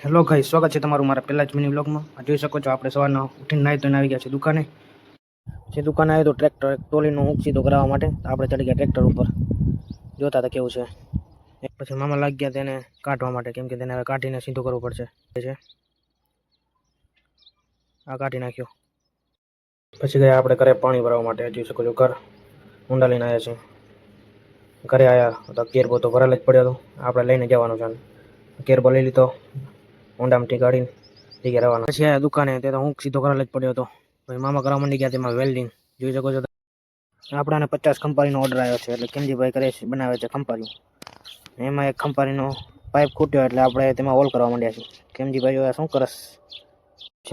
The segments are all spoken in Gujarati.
હેલો ગાઈસ, સ્વાગત છે તમારું મારા પહેલા જ મિની વ્લોગમાં. જોઈ શકો છો આપણે સવારના ઉઠીને નાહી ધોઈને આવી ગયા છે દુકાને. જે દુકાને આવ્યો તો ટ્રેક્ટર ટ્રોલીનો હુંક સીધો કરાવવા માટે. આપણે ચડી ગયા ટ્રેક્ટર ઉપર, જોતા હતા કેવું છે. પછી મામા લાગી ગયા તેને કાઢવા માટે, કેમ કે તેને હવે કાઢીને સીધું કરવું પડશે. આ કાઢી નાખ્યો. પછી ગયા આપણે ઘરે પાણી ભરવા માટે. જોઈ શકો છો ઘર ઊંડા લઈને આવ્યા છે. ઘરે આવ્યા તો કેરબો તો ભરેલ જ પડ્યો હતો, આપણે લઈને જવાનું છે. કેરબો લઈ લીધો, ઊંડામાંથી કાઢીને જગ્યા રહેવાનું. પછી આયા દુકાને, તે તો હું સીધો કરેલ જ પડ્યો હતો. પછી મામા કરવા માંડી ગયા તેમાં વેલ્ડિંગ. જોઈ શકો છો આપણાને 50 ખંપારીનો ઓર્ડર આવ્યો છે, એટલે કેમજીભાઈ કરે છે, બનાવે છે ખંપારી. એમાં એક ખંપારીનો પાઇપ ખૂટ્યો, એટલે આપણે તેમાં હોલ કરવા માંડ્યા છે. કેમજીભાઈ શું કરસ.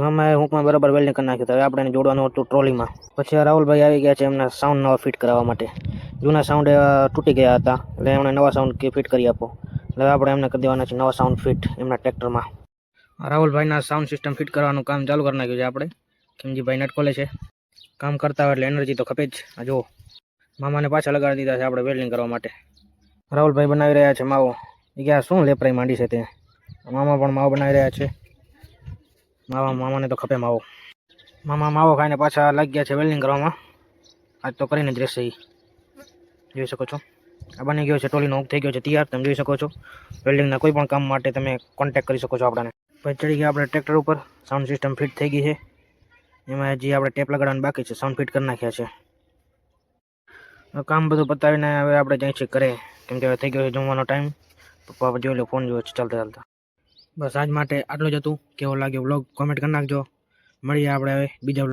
મામાએ હુંકમાં બરાબર વેલ્ડિંગ કરી નાખ્યું. હવે આપણે જોડવાનું હતું ટ્રોલીમાં. પછી રાહુલભાઈ આવી ગયા છે એમના સાઉન્ડ નવા ફિટ કરાવવા માટે. જૂના સાઉન્ડ તૂટી ગયા હતા, એટલે એમણે નવા સાઉન્ડ ફિટ કરી આપો. એટલે આપણે એમને કરી દેવાના છે નવા સાઉન્ડ ફિટ એમના ટ્રેક્ટરમાં. રાહુલભાઈના સાઉન્ડ સિસ્ટમ ફિટ કરવાનું કામ ચાલુ કરી નાખ્યું છે આપણે. કેમજીભાઈ નટ ખોલે છે. કામ કરતા હોય એટલે એનર્જી તો ખપે જ. આ જુઓ, મામાને પાછા લગાડી દીધા છે આપણે વેલ્ડિંગ કરવા માટે. રાહુલભાઈ બનાવી રહ્યા છે માવો. એ કે શું લેપરાઈ માંડી છે તે. મામા પણ માવો બનાવી રહ્યા છે. મામાને તો ખપે માવો. મામા માવો ખાઈને પાછા લાગી ગયા છે વેલ્ડિંગ કરવામાં. આજ તો કરીને જ રહેશે. જોઈ શકો છો આ બની ગયો છે, ટ્રોલીનો હુક થઈ ગયો છે તૈયાર. તમે જોઈ શકો છો. વેલ્ડિંગના કોઈ પણ કામ માટે તમે કોન્ટેક્ટ કરી શકો છો આપણને. પછી ચડી ગયા આપણે ટ્રેક્ટર ઉપર. સાઉન્ડ સિસ્ટમ ફિટ થઈ ગઈ છે. એમાં હજી આપણે ટેપ લગાડવાનું બાકી છે. સાઉન્ડ ફિટ કરી નાખ્યા છે. કામ બધું પતાવીને હવે આપણે જઈએ છીએ ઘરે, કેમ કે હવે થઈ ગયો છે જમવાનો ટાઈમ. પપ્પા જોઈ લો, ફોન જોયો છે ચાલતા. બસ આજ માટે આટલું જ હતું. કેવો લાગ્યો વ્લોગ કોમેન્ટ કરી નાખજો. મળીએ આપણે હવે બીજા